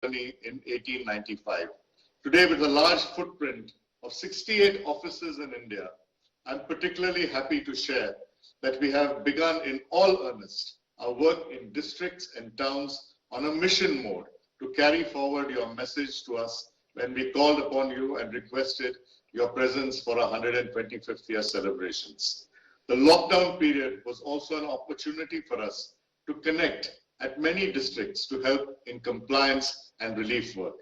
in 1895. Today, with a large footprint of 68 offices in India, I'm particularly happy to share that we have begun in all earnest our work in districts and towns on a mission mode to carry forward your message to us when we called upon you and requested your presence for our 125th year celebrations. The lockdown period was also an opportunity for us to connect at many districts to help in compliance and relief work.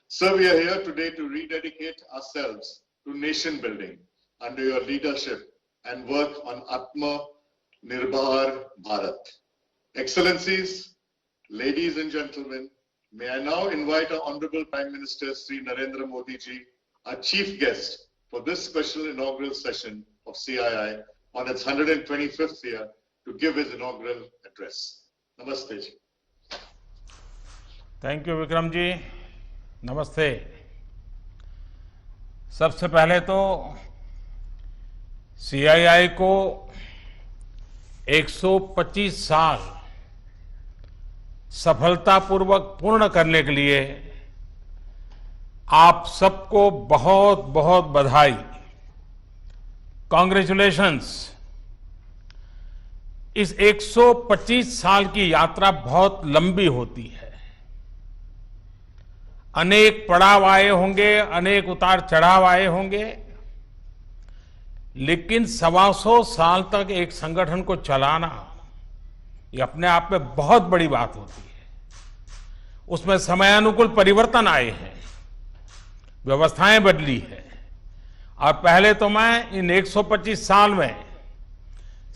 Sir, we are here today to rededicate ourselves to nation building under your leadership and work on Atma Nirbhar Bharat. Excellencies, ladies and gentlemen, may I now invite our Honorable Prime Minister Sri Narendra Modi ji, our chief guest for this special inaugural session of CII on its 125th year to give his inaugural address. Namaste ji. Thank you Vikram ji, नमस्ते। सबसे पहले तो CII को 125 साल सफलतापूर्वक पूर्ण करने के लिए आप सबको बहुत बहुत बधाई, कॉन्ग्रेचुलेशंस। इस 125 साल की यात्रा बहुत लंबी होती है, अनेक पड़ाव आए होंगे, अनेक उतार चढ़ाव आए होंगे, लेकिन 125 साल तक एक संगठन को चलाना ये अपने आप में बहुत बड़ी बात होती है। उसमें समयानुकूल परिवर्तन आए हैं, व्यवस्थाएं बदली है, और पहले तो मैं इन 125 साल में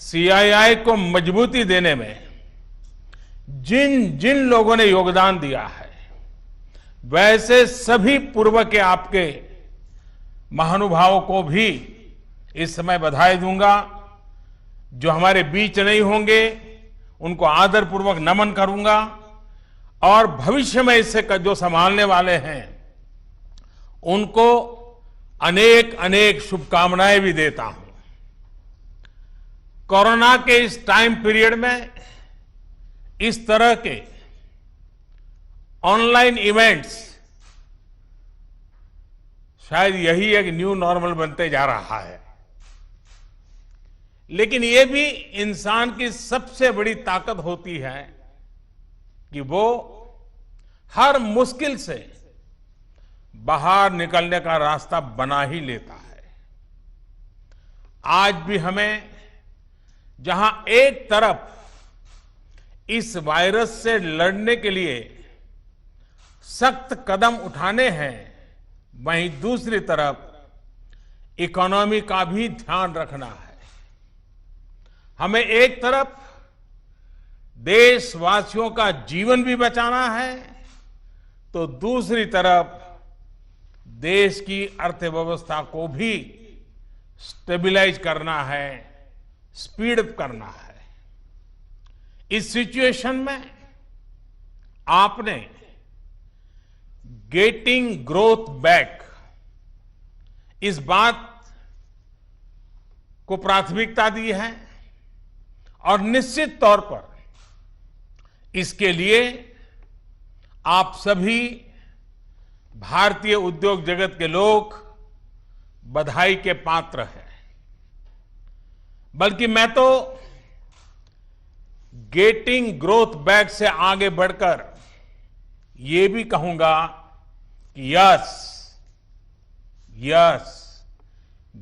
सीआईआई को मजबूती देने में जिन जिन लोगों ने योगदान दिया है, वैसे सभी पूर्व के आपके महानुभावों को भी इस समय बधाई दूंगा। जो हमारे बीच नहीं होंगे उनको आदरपूर्वक नमन करूंगा, और भविष्य में इससे जो संभालने वाले हैं उनको अनेक अनेक शुभकामनाएं भी देता हूं। कोरोना के इस टाइम पीरियड में इस तरह के ऑनलाइन इवेंट्स शायद यही एक न्यू नॉर्मल बनते जा रहा है, लेकिन ये भी इंसान की सबसे बड़ी ताकत होती है कि वो हर मुश्किल से बाहर निकलने का रास्ता बना ही लेता है। आज भी हमें जहां एक तरफ इस वायरस से लड़ने के लिए सख्त कदम उठाने हैं, वहीं दूसरी तरफ इकोनॉमी का भी ध्यान रखना है। हमें एक तरफ देशवासियों का जीवन भी बचाना है, तो दूसरी तरफ देश की अर्थव्यवस्था को भी स्टेबलाइज करना है, स्पीड अप करना है। इस सिचुएशन में आपने गेटिंग ग्रोथ बैक इस बात को प्राथमिकता दी है, और निश्चित तौर पर इसके लिए आप सभी भारतीय उद्योग जगत के लोग बधाई के पात्र हैं। बल्कि मैं तो गेटिंग ग्रोथ बैक से आगे बढ़कर ये भी कहूंगा कि yes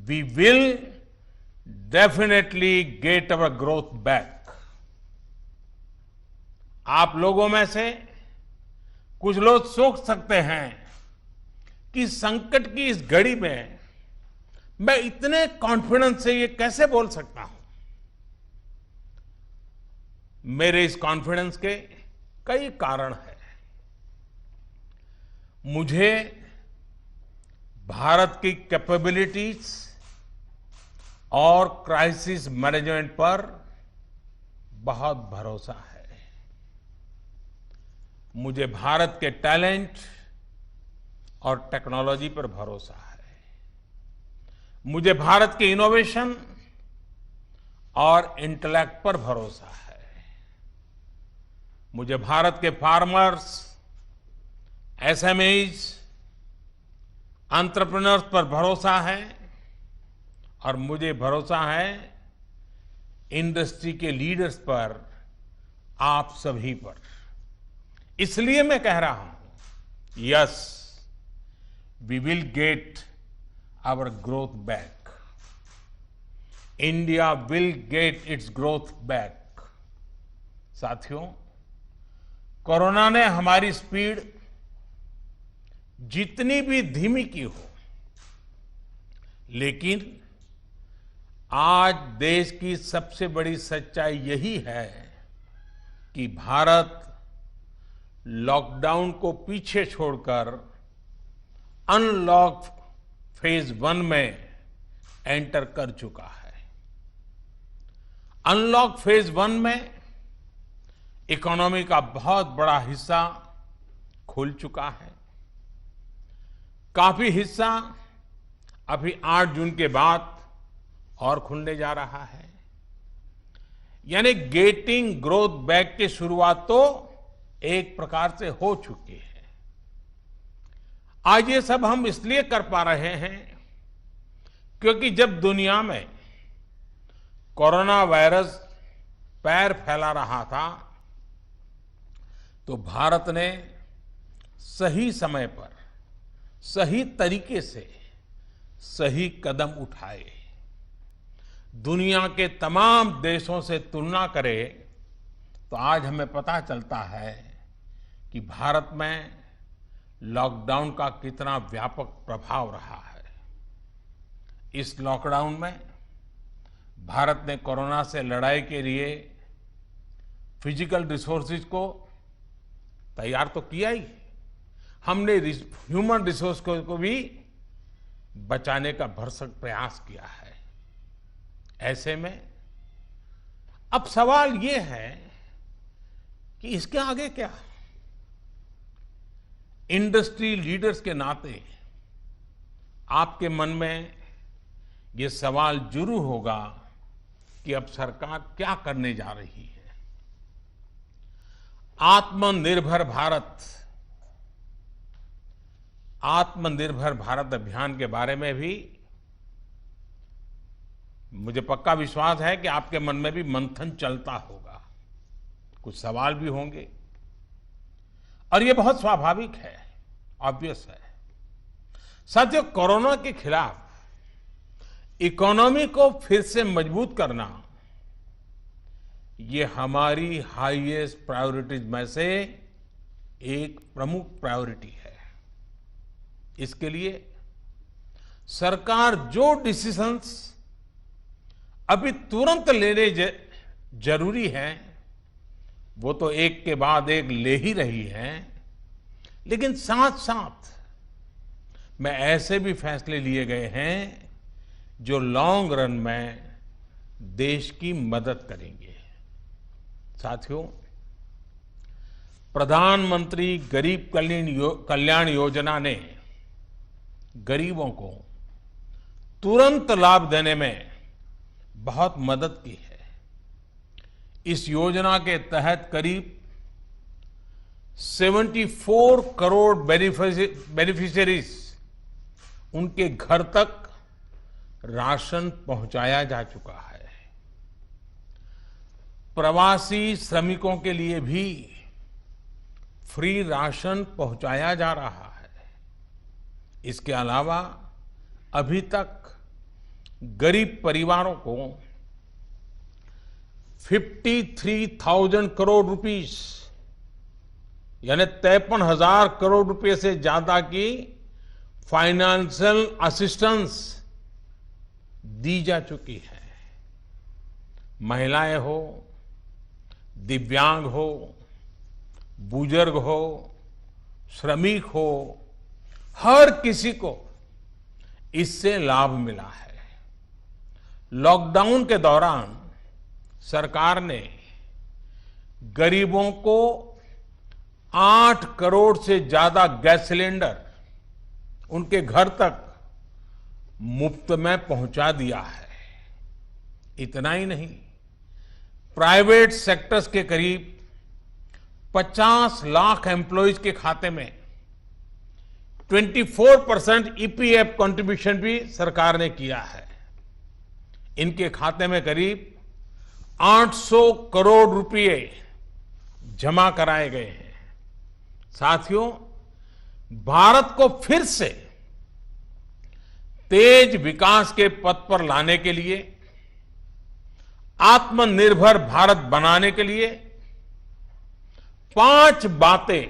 we will definitely get our growth back. आप लोगों में से कुछ लोग सोच सकते हैं कि संकट की इस घड़ी में मैं इतने कॉन्फिडेंस से ये कैसे बोल सकता हूं। मेरे इस कॉन्फिडेंस के कई कारण हैं। मुझे भारत की कैपेबिलिटीज और क्राइसिस मैनेजमेंट पर बहुत भरोसा है। मुझे भारत के टैलेंट और टेक्नोलॉजी पर भरोसा है। मुझे भारत के इनोवेशन और इंटेलेक्ट पर भरोसा है। मुझे भारत के फार्मर्स, एसएमईज, एंटरप्रेन्योर्स पर भरोसा है और मुझे भरोसा है इंडस्ट्री के लीडर्स पर, आप सभी पर। इसलिए मैं कह रहा हूं, yes, we will get our growth back. India will get its growth back. साथियों, कोरोना ने हमारी स्पीड जितनी भी धीमी की हो, लेकिन आज देश की सबसे बड़ी सच्चाई यही है कि भारत लॉकडाउन को पीछे छोड़कर अनलॉक फेज 1 में एंटर कर चुका है। अनलॉक फेज 1 में इकोनॉमी का बहुत बड़ा हिस्सा खुल चुका है। काफी हिस्सा अभी 8 जून के बाद और खुलने जा रहा है। यानी गेटिंग ग्रोथ बैक की शुरुआत तो एक प्रकार से हो चुकी है। आज ये सब हम इसलिए कर पा रहे हैं क्योंकि जब दुनिया में कोरोना वायरस पैर फैला रहा था, तो भारत ने सही समय पर, सही तरीके से सही कदम उठाए। दुनिया के तमाम देशों से तुलना करें तो आज हमें पता चलता है कि भारत में लॉकडाउन का कितना व्यापक प्रभाव रहा है। इस लॉकडाउन में भारत ने कोरोना से लड़ाई के लिए फिजिकल रिसोर्सेज को तैयार तो किया ही, हमने ह्यूमन रिसोर्स को भी बचाने का भरसक प्रयास किया है। ऐसे में अब सवाल ये है कि इसके आगे क्या? इंडस्ट्री लीडर्स के नाते आपके मन में ये सवाल जरूर होगा कि अब सरकार क्या करने जा रही है। आत्मनिर्भर भारत अभियान के बारे में भी मुझे पक्का विश्वास है कि आपके मन में भी मंथन चलता होगा, कुछ सवाल भी होंगे, और ये बहुत स्वाभाविक है, ऑब्वियस है। साथियों, कोरोना के खिलाफ इकोनॉमी को फिर से मजबूत करना, ये हमारी हाईएस्ट प्रायोरिटीज में से एक प्रमुख प्रायोरिटी है। इसके लिए सरकार जो डिसीजंस अभी तुरंत लेने जरूरी है, वो तो एक के बाद एक ले ही रही है, लेकिन साथ साथ में ऐसे भी फैसले लिए गए हैं जो लॉन्ग रन में देश की मदद करेंगे। साथियों, प्रधानमंत्री गरीब कल्याण योजना ने गरीबों को तुरंत लाभ देने में बहुत मदद की है। इस योजना के तहत करीब 74 करोड़ बेनिफिशियरीज, उनके घर तक राशन पहुंचाया जा चुका है। प्रवासी श्रमिकों के लिए भी फ्री राशन पहुंचाया जा रहा है। इसके अलावा अभी तक गरीब परिवारों को 53,000 करोड़ रुपीस, यानी 53,000 करोड़ रुपए से ज्यादा की फाइनेंशियल असिस्टेंस दी जा चुकी है। महिलाएं हो, दिव्यांग हो, बुजुर्ग हो, श्रमिक हो, हर किसी को इससे लाभ मिला है। लॉकडाउन के दौरान सरकार ने गरीबों को 8 करोड़ से ज्यादा गैस सिलेंडर उनके घर तक मुफ्त में पहुंचा दिया है। इतना ही नहीं, प्राइवेट सेक्टर्स के करीब 50 लाख एम्प्लॉइज के खाते में 24% ईपीएफ कंट्रीब्यूशन भी सरकार ने किया है। इनके खाते में करीब 800 करोड़ रुपए जमा कराए गए हैं। साथियों, भारत को फिर से तेज विकास के पथ पर लाने के लिए, आत्मनिर्भर भारत बनाने के लिए 5 बातें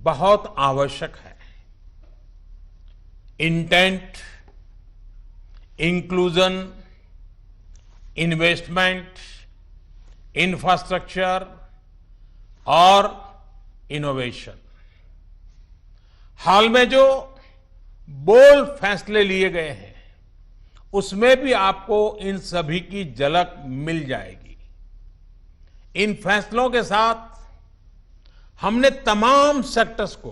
बहुत आवश्यक है। इंटेंट, इंक्लूजन, इन्वेस्टमेंट, इंफ्रास्ट्रक्चर और इनोवेशन। हाल में जो बोल्ड फैसले लिए गए हैं, उसमें भी आपको इन सभी की झलक मिल जाएगी। इन फैसलों के साथ हमने तमाम सेक्टर्स को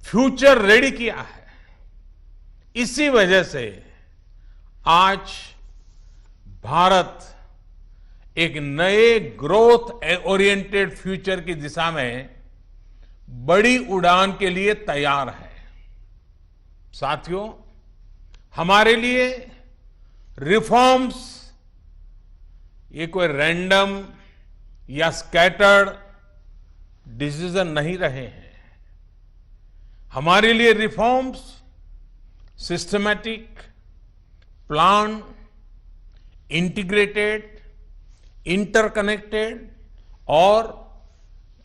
फ्यूचर रेडी किया है। इसी वजह से आज भारत एक नए ग्रोथ ओरिएंटेड फ्यूचर की दिशा में बड़ी उड़ान के लिए तैयार है। साथियों, हमारे लिए रिफॉर्म्स ये कोई रैंडम या स्कैटर्ड डिसीजन नहीं रहे हैं। हमारे लिए reforms systematic, plan, integrated, interconnected और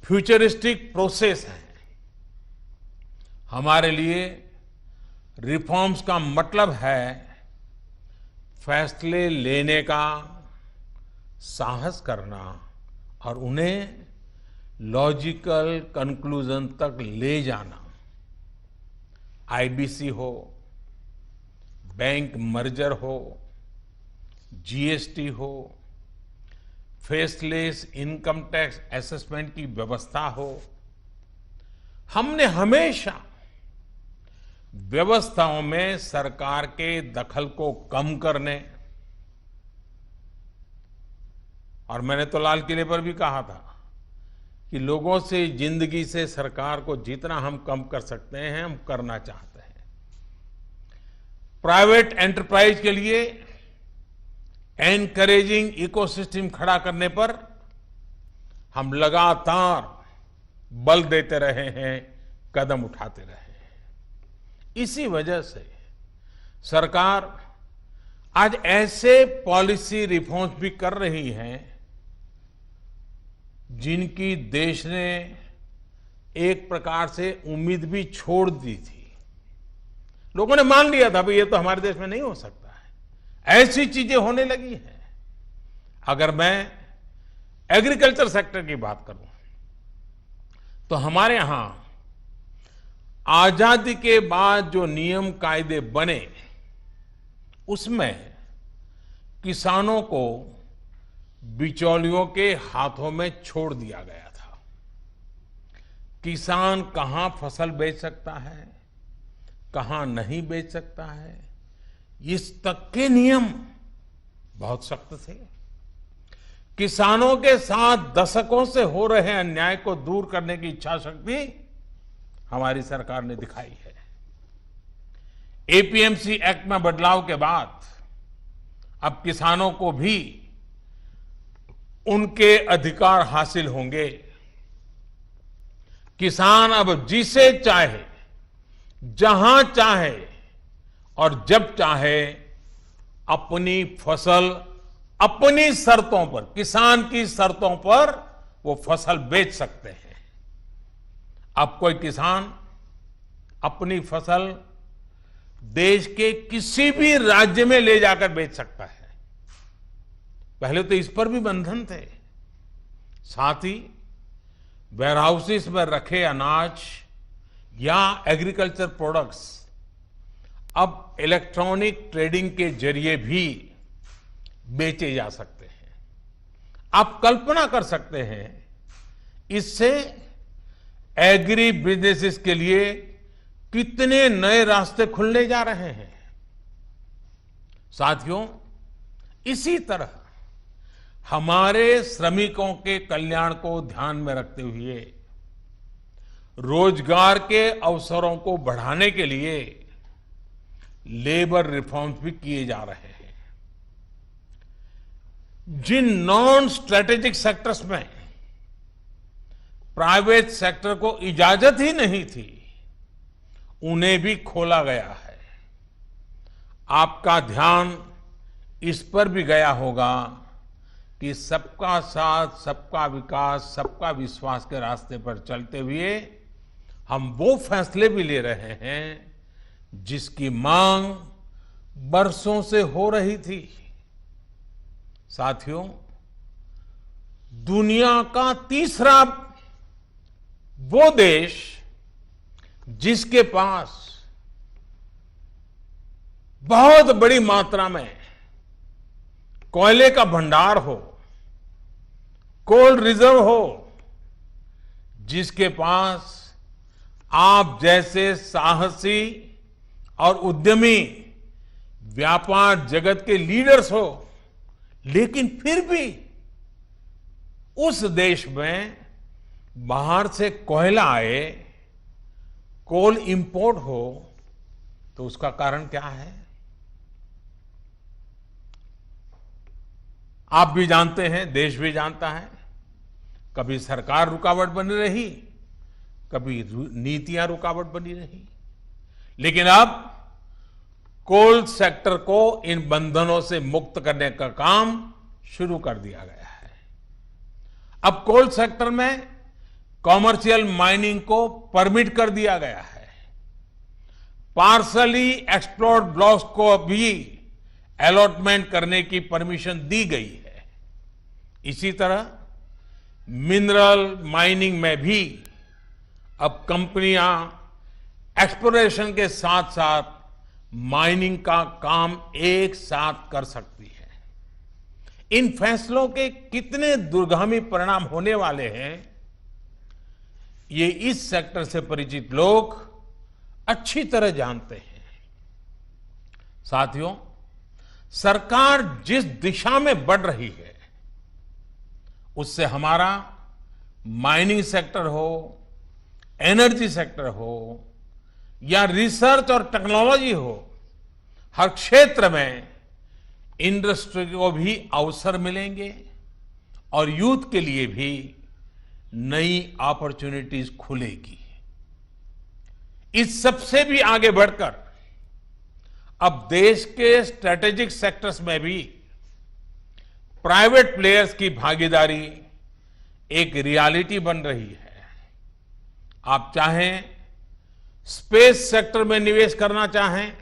फ्यूचरिस्टिक प्रोसेस है। हमारे लिए रिफॉर्म्स का मतलब है फैसले लेने का साहस करना और उन्हें लॉजिकल कंक्लूजन तक ले जाना। आईबीसी हो, बैंक मर्जर हो, जीएसटी हो, फेसलेस इनकम टैक्स असेसमेंट की व्यवस्था हो, हमने हमेशा व्यवस्थाओं में सरकार के दखल को कम करने, और मैंने तो लाल किले पर भी कहा था कि लोगों से, जिंदगी से सरकार को जितना हम कम कर सकते हैं हम करना चाहते हैं। प्राइवेट एंटरप्राइज के लिए एनकरेजिंग इकोसिस्टम खड़ा करने पर हम लगातार बल देते रहे हैं, कदम उठाते रहे हैं। इसी वजह से सरकार आज ऐसे पॉलिसी रिफॉर्म्स भी कर रही है जिनकी देश ने एक प्रकार से उम्मीद भी छोड़ दी थी। लोगों ने मान लिया था भाई ये तो हमारे देश में नहीं हो सकता है, ऐसी चीजें होने लगी हैं। अगर मैं एग्रीकल्चर सेक्टर की बात करूं तो हमारे यहां आजादी के बाद जो नियम कायदे बने उसमें किसानों को बिचौलियों के हाथों में छोड़ दिया गया था। किसान कहां फसल बेच सकता है, कहां नहीं बेच सकता है, इस तक के नियम बहुत सख्त थे। किसानों के साथ दशकों से हो रहे अन्याय को दूर करने की इच्छा शक्ति हमारी सरकार ने दिखाई है। एपीएमसी एक्ट में बदलाव के बाद अब किसानों को भी उनके अधिकार हासिल होंगे। किसान अब जिसे चाहे, जहां चाहे और जब चाहे अपनी फसल अपनी शर्तों पर, किसान की शर्तों पर वो फसल बेच सकते हैं। अब कोई किसान अपनी फसल देश के किसी भी राज्य में ले जाकर बेच सकता है। पहले तो इस पर भी बंधन थे। साथ ही वेयरहाउसेस में रखे अनाज या एग्रीकल्चर प्रोडक्ट्स अब इलेक्ट्रॉनिक ट्रेडिंग के जरिए भी बेचे जा सकते हैं। आप कल्पना कर सकते हैं इससे एग्री बिजनेसेस के लिए कितने नए रास्ते खुलने जा रहे हैं। साथियों, इसी तरह हमारे श्रमिकों के कल्याण को ध्यान में रखते हुए रोजगार के अवसरों को बढ़ाने के लिए लेबर रिफॉर्म्स भी किए जा रहे हैं। जिन नॉन स्ट्रेटेजिक सेक्टर्स में प्राइवेट सेक्टर को इजाजत ही नहीं थी, उन्हें भी खोला गया है। आपका ध्यान इस पर भी गया होगा कि सबका साथ, सबका विकास, सबका विश्वास के रास्ते पर चलते हुए हम वो फैसले भी ले रहे हैं जिसकी मांग बरसों से हो रही थी। साथियों, दुनिया का तीसरा वो देश जिसके पास बहुत बड़ी मात्रा में कोयले का भंडार हो, कोल रिजर्व हो, जिसके पास आप जैसे साहसी और उद्यमी व्यापार जगत के लीडर्स हो, लेकिन फिर भी उस देश में बाहर से कोयला आए, कोल इंपोर्ट हो, तो उसका कारण क्या है? आप भी जानते हैं, देश भी जानता है। कभी सरकार रुकावट बनी रही, कभी नीतियां रुकावट बनी रही, लेकिन अब कोल सेक्टर को इन बंधनों से मुक्त करने का काम शुरू कर दिया गया है। अब कोल सेक्टर में कॉमर्शियल माइनिंग को परमिट कर दिया गया है। पार्सली एक्सप्लोर्ड ब्लॉक्स को भी अलॉटमेंट करने की परमिशन दी गई है। इसी तरह मिनरल माइनिंग में भी अब कंपनियां एक्सप्लोरेशन के साथ साथ माइनिंग का काम एक साथ कर सकती है। इन फैसलों के कितने दूरगामी परिणाम होने वाले हैं, ये इस सेक्टर से परिचित लोग अच्छी तरह जानते हैं। साथियों, सरकार जिस दिशा में बढ़ रही है, उससे हमारा माइनिंग सेक्टर हो, एनर्जी सेक्टर हो या रिसर्च और टेक्नोलॉजी हो, हर क्षेत्र में इंडस्ट्री को भी अवसर मिलेंगे और यूथ के लिए भी नई अपॉर्चुनिटीज खुलेगी। इस सबसे भी आगे बढ़कर अब देश के स्ट्रेटेजिक सेक्टर्स में भी प्राइवेट प्लेयर्स की भागीदारी एक रियलिटी बन रही है। आप चाहें स्पेस सेक्टर में निवेश करना चाहें,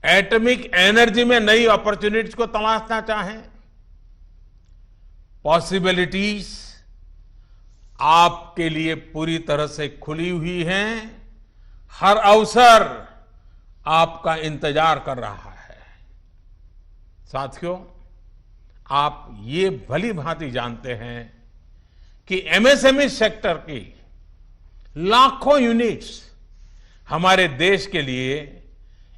एटॉमिक एनर्जी में नई अपॉर्चुनिटीज को तलाशना चाहें, पॉसिबिलिटीज आपके लिए पूरी तरह से खुली हुई हैं। हर अवसर आपका इंतजार कर रहा है। साथियों, आप ये भली भांति जानते हैं कि एमएसएमई सेक्टर की लाखों यूनिट्स हमारे देश के लिए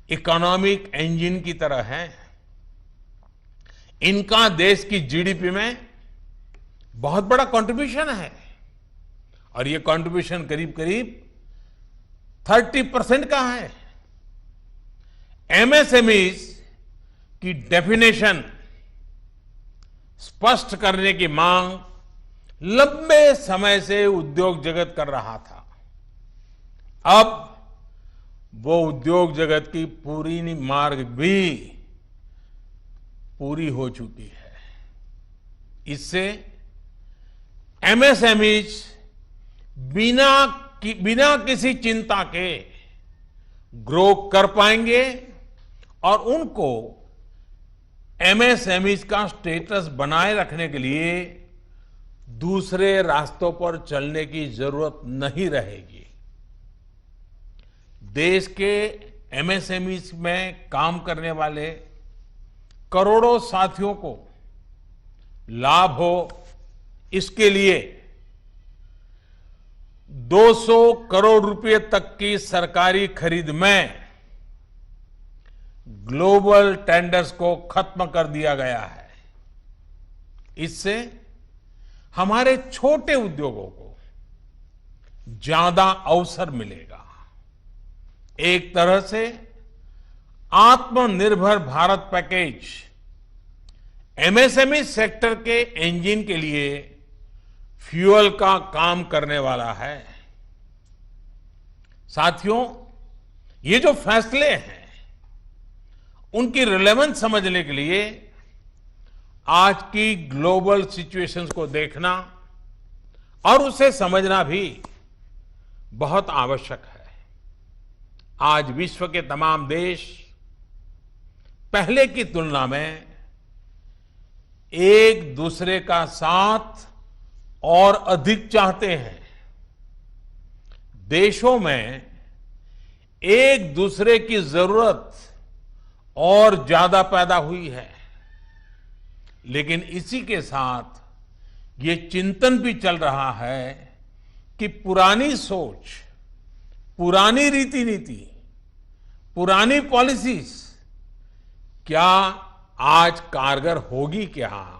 इकोनॉमिक इंजन की तरह हैं। इनका देश की जीडीपी में बहुत बड़ा कंट्रीब्यूशन है और ये कंट्रीब्यूशन करीब करीब 30% का है। एमएसएमईज की डेफिनेशन स्पष्ट करने की मांग लंबे समय से उद्योग जगत कर रहा था। अब वो उद्योग जगत की पूरी मार्ग भी पूरी हो चुकी है। इससे एमएसएमईज बिना किसी चिंता के ग्रो कर पाएंगे और उनको एमएसएमईज का स्टेटस बनाए रखने के लिए दूसरे रास्तों पर चलने की जरूरत नहीं रहेगी। देश के एमएसएमईज में काम करने वाले करोड़ों साथियों को लाभ हो, इसके लिए 200 करोड़ रुपए तक की सरकारी खरीद में ग्लोबल टेंडर्स को खत्म कर दिया गया है। इससे हमारे छोटे उद्योगों को ज्यादा अवसर मिलेगा। एक तरह से आत्मनिर्भर भारत पैकेज एमएसएमई सेक्टर के इंजन के लिए फ्यूल का काम करने वाला है। साथियों, ये जो फैसले हैं उनकी रिलेवेंस समझने के लिए आज की ग्लोबल सिचुएशंस को देखना और उसे समझना भी बहुत आवश्यक है। आज विश्व के तमाम देश पहले की तुलना में एक दूसरे का साथ और अधिक चाहते हैं। देशों में एक दूसरे की जरूरत और ज्यादा पैदा हुई है, लेकिन इसी के साथ ये चिंतन भी चल रहा है कि पुरानी सोच, पुरानी रीति नीति, पुरानी पॉलिसीज क्या आज कारगर होगी क्या?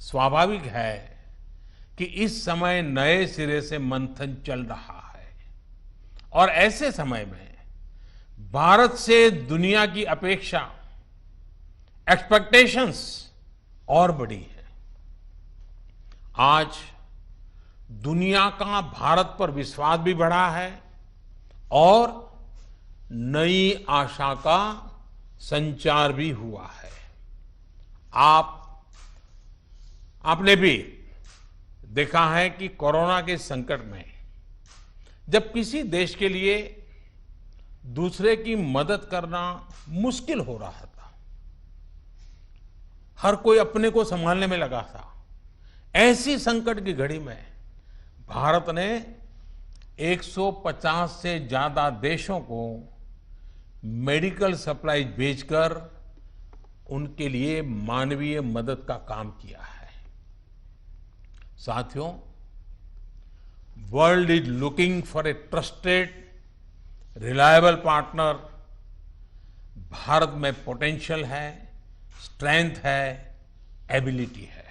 स्वाभाविक है कि इस समय नए सिरे से मंथन चल रहा है और ऐसे समय में भारत से दुनिया की अपेक्षा, एक्सपेक्टेशंस और बड़ी है। आज दुनिया का भारत पर विश्वास भी बढ़ा है और नई आशा का संचार भी हुआ है। आपने भी देखा है कि कोरोना के संकट में जब किसी देश के लिए दूसरे की मदद करना मुश्किल हो रहा था, हर कोई अपने को संभालने में लगा था, ऐसी संकट की घड़ी में भारत ने 150 से ज्यादा देशों को मेडिकल सप्लाई भेजकर उनके लिए मानवीय मदद का काम किया है। साथियों, world is looking for a trusted, reliable partner. Bharat में पोटेंशियल है, स्ट्रेंथ है, एबिलिटी है।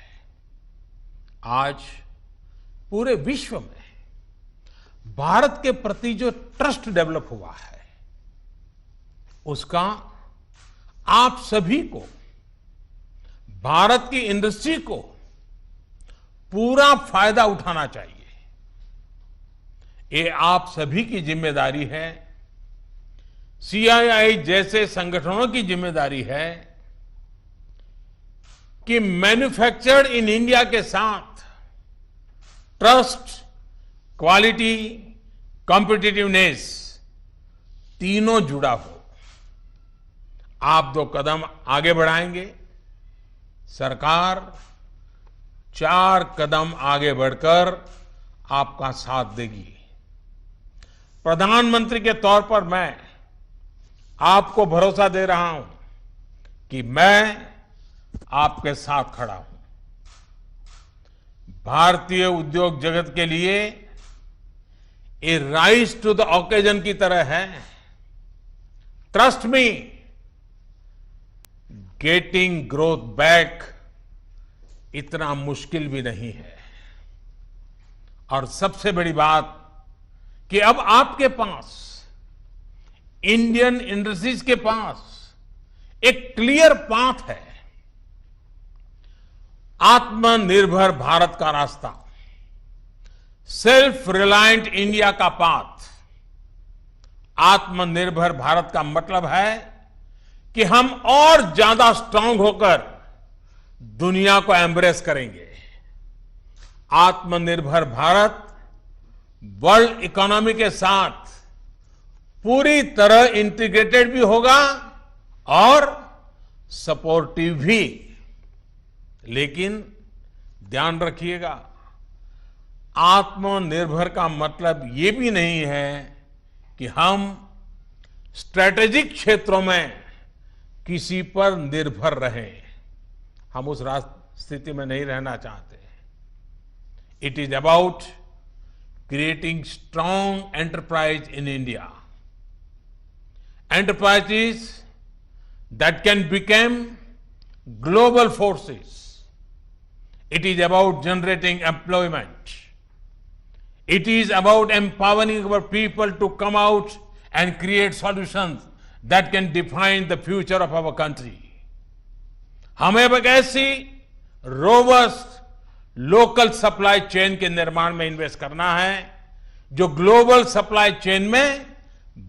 आज पूरे विश्व में भारत के प्रति जो ट्रस्ट डेवलप हुआ है, उसका आप सभी को, भारत की इंडस्ट्री को पूरा फायदा उठाना चाहिए। ये आप सभी की जिम्मेदारी है, सीआईआई जैसे संगठनों की जिम्मेदारी है कि मैन्युफैक्चर्ड इन इंडिया के साथ ट्रस्ट, क्वालिटी, कॉम्पिटिटिवनेस तीनों जुड़ा हो। आप 2 कदम आगे बढ़ाएंगे, सरकार 4 कदम आगे बढ़कर आपका साथ देगी। प्रधानमंत्री के तौर पर मैं आपको भरोसा दे रहा हूं कि मैं आपके साथ खड़ा हूं। भारतीय उद्योग जगत के लिए ये राइज टू द ओकेजन की तरह है। Trust me, getting growth back इतना मुश्किल भी नहीं है। और सबसे बड़ी बात कि अब आपके पास, इंडियन इंडस्ट्रीज के पास एक क्लियर पाथ है। आत्मनिर्भर भारत का रास्ता, सेल्फ रिलायंट इंडिया का पाथ। आत्मनिर्भर भारत का मतलब है कि हम और ज्यादा स्ट्रांग होकर दुनिया को एम्ब्रेस करेंगे। आत्मनिर्भर भारत वर्ल्ड इकोनॉमी के साथ पूरी तरह इंटीग्रेटेड भी होगा और सपोर्टिव भी। लेकिन ध्यान रखिएगा, आत्मनिर्भर का मतलब ये भी नहीं है कि हम स्ट्रैटेजिक क्षेत्रों में किसी पर निर्भर रहें। हम उस स्थिति में नहीं रहना चाहते। It is about creating strong enterprise in India, enterprises that can become global forces. It is about generating employment. It is about empowering our people to come out and create solutions that can define the future of our country. हमें एक ऐसी robust local supply chain के निर्माण में invest करना है जो global supply chain में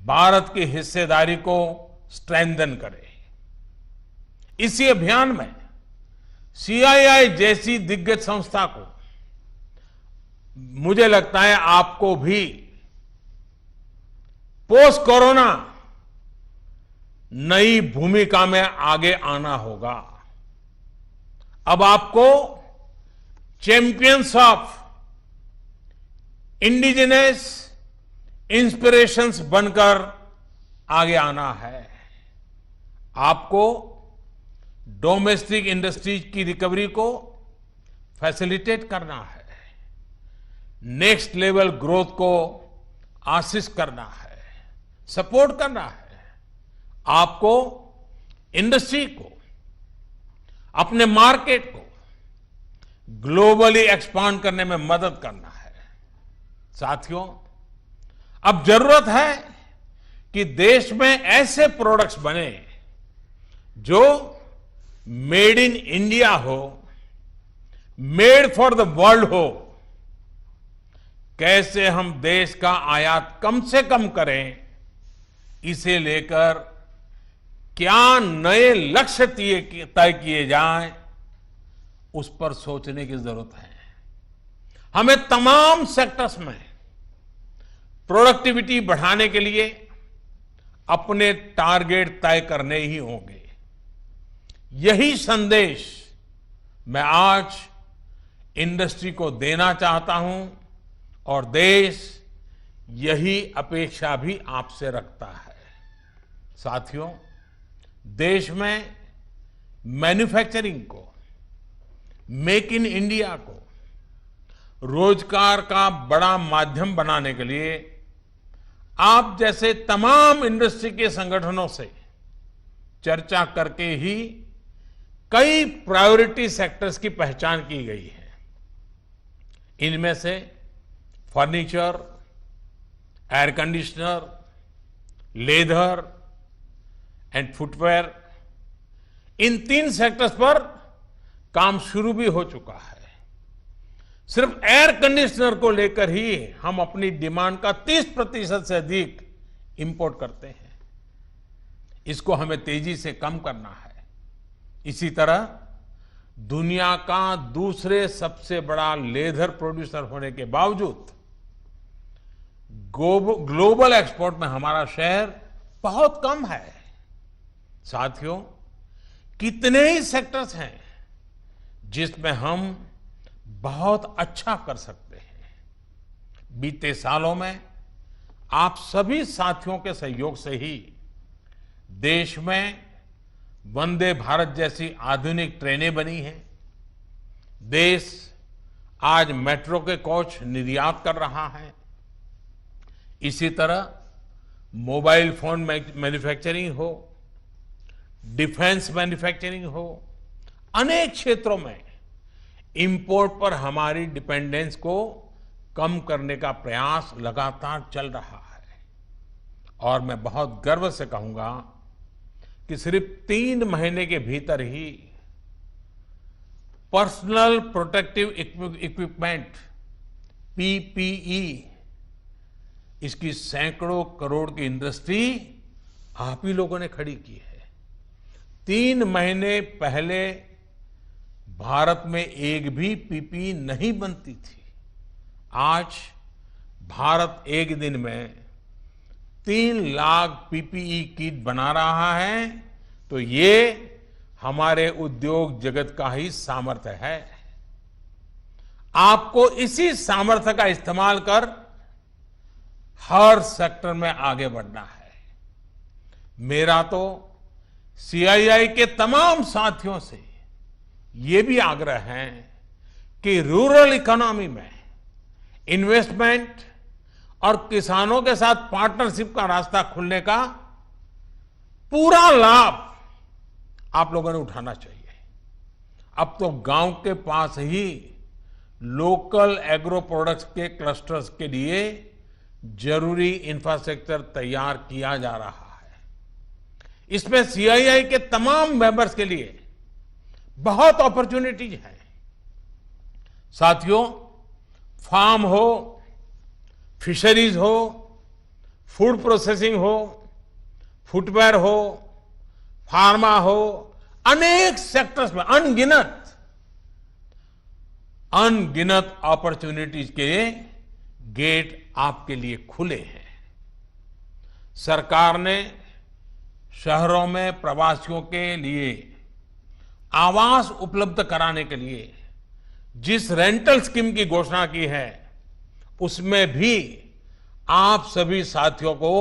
भारत की हिस्सेदारी को स्ट्रेंथन करे। इसी अभियान में सीआईआई जैसी दिग्गज संस्था को मुझे लगता है आपको भी पोस्ट कोरोना नई भूमिका में आगे आना होगा। अब आपको चैंपियंस ऑफ इंडिजिनस इंस्पिरेशंस बनकर आगे आना है। आपको डोमेस्टिक इंडस्ट्रीज की रिकवरी को फैसिलिटेट करना है, नेक्स्ट लेवल ग्रोथ को असिस्ट करना है, सपोर्ट करना है। आपको इंडस्ट्री को, अपने मार्केट को ग्लोबली एक्सपांड करने में मदद करना है। साथियों, अब जरूरत है कि देश में ऐसे प्रोडक्ट्स बने जो मेड इन इंडिया हो, मेड फॉर द वर्ल्ड हो। कैसे हम देश का आयात कम से कम करें, इसे लेकर क्या नए लक्ष्य तय किए जाएं, उस पर सोचने की जरूरत है। हमें तमाम सेक्टर्स में प्रोडक्टिविटी बढ़ाने के लिए अपने टारगेट तय करने ही होंगे। यही संदेश मैं आज इंडस्ट्री को देना चाहता हूं और देश यही अपेक्षा भी आपसे रखता है। साथियों, देश में मैन्युफैक्चरिंग को, मेक इन इंडिया को रोजगार का बड़ा माध्यम बनाने के लिए आप जैसे तमाम इंडस्ट्री के संगठनों से चर्चा करके ही कई प्रायोरिटी सेक्टर्स की पहचान की गई है। इनमें से furniture, air conditioner, leather and footwear, in 3 sectors पर काम शुरू भी हो चुका है। सिर्फ एयर कंडीशनर को लेकर ही हम अपनी डिमांड का 30% से अधिक इंपोर्ट करते हैं। इसको हमें तेजी से कम करना है। इसी तरह दुनिया का दूसरे सबसे बड़ा लेदर प्रोड्यूसर होने के बावजूद ग्लोबल एक्सपोर्ट में हमारा शेयर बहुत कम है। साथियों, कितने ही सेक्टर्स हैं जिसमें हम बहुत अच्छा कर सकते हैं। बीते सालों में आप सभी साथियों के सहयोग से ही देश में वंदे भारत जैसी आधुनिक ट्रेनें बनी हैं। देश आज मेट्रो के कोच निर्यात कर रहा है। इसी तरह मोबाइल फोन मैन्युफैक्चरिंग हो, डिफेंस मैन्युफैक्चरिंग हो, अनेक क्षेत्रों में इंपोर्ट पर हमारी डिपेंडेंस को कम करने का प्रयास लगातार चल रहा है। और मैं बहुत गर्व से कहूंगा कि सिर्फ 3 महीने के भीतर ही पर्सनल प्रोटेक्टिव इक्विपमेंट पीपीई, इसकी सैकड़ों करोड़ की इंडस्ट्री आप ही लोगों ने खड़ी की है। 3 महीने पहले भारत में एक भी पीपीई नहीं बनती थी। आज भारत एक दिन में 3 लाख पीपीई किट बना रहा है, तो ये हमारे उद्योग जगत का ही सामर्थ्य है। आपको इसी सामर्थ्य का इस्तेमाल कर हर सेक्टर में आगे बढ़ना है। मेरा तो सीआईआई के तमाम साथियों से ये भी आग्रह है कि रूरल इकोनॉमी में इन्वेस्टमेंट और किसानों के साथ पार्टनरशिप का रास्ता खुलने का पूरा लाभ आप लोगों ने उठाना चाहिए। अब तो गांव के पास ही लोकल एग्रो प्रोडक्ट्स के क्लस्टर्स के लिए जरूरी इंफ्रास्ट्रक्चर तैयार किया जा रहा है। इसमें सीआईआई के तमाम मेंबर्स के लिए बहुत अपॉर्चुनिटीज है। साथियों, फार्म हो, फिशरीज हो, फूड प्रोसेसिंग हो, फुटवेयर हो, फार्मा हो, अनेक सेक्टर्स में अनगिनत अपॉर्चुनिटीज के गेट आपके लिए खुले हैं। सरकार ने शहरों में प्रवासियों के लिए आवास उपलब्ध कराने के लिए जिस रेंटल स्कीम की घोषणा की है, उसमें भी आप सभी साथियों को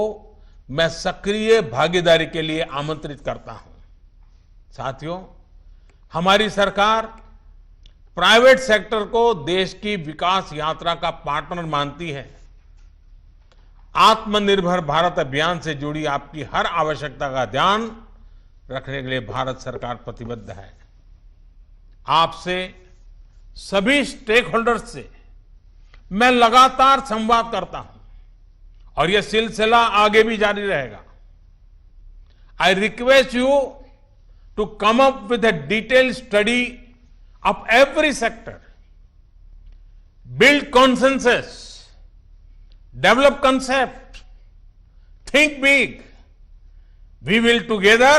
मैं सक्रिय भागीदारी के लिए आमंत्रित करता हूं। साथियों, हमारी सरकार प्राइवेट सेक्टर को देश की विकास यात्रा का पार्टनर मानती है। आत्मनिर्भर भारत अभियान से जुड़ी आपकी हर आवश्यकता का ध्यान रखने के लिए भारत सरकार प्रतिबद्ध है। आपसे सभी स्टेक होल्डर्स से मैं लगातार संवाद करता हूं और यह सिलसिला आगे भी जारी रहेगा। I request you to come up with a detailed study of every sector, build consensus, develop concept, think big. We will together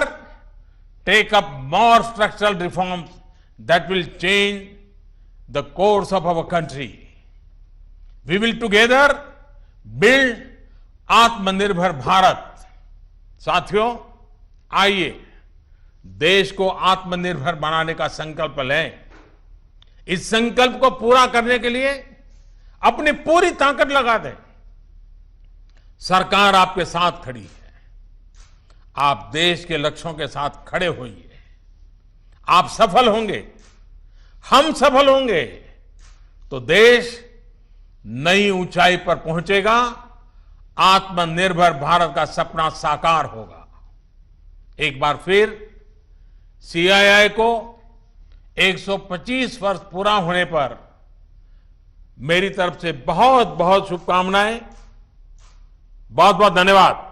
take up more structural reforms that will change the course of our country. We will together build आत्मनिर्भर भारत। साथियों, आइए देश को आत्मनिर्भर बनाने का संकल्प लें। इस संकल्प को पूरा करने के लिए अपनी पूरी ताकत लगा दें। सरकार आपके साथ खड़ी है। आप देश के लक्ष्यों के साथ खड़े होइए। आप सफल होंगे, हम सफल होंगे तो देश नई ऊंचाई पर पहुंचेगा। आत्मनिर्भर भारत का सपना साकार होगा। एक बार फिर सीआईआई को 125 वर्ष पूरा होने पर मेरी तरफ से बहुत बहुत शुभकामनाएं। बहुत बहुत धन्यवाद।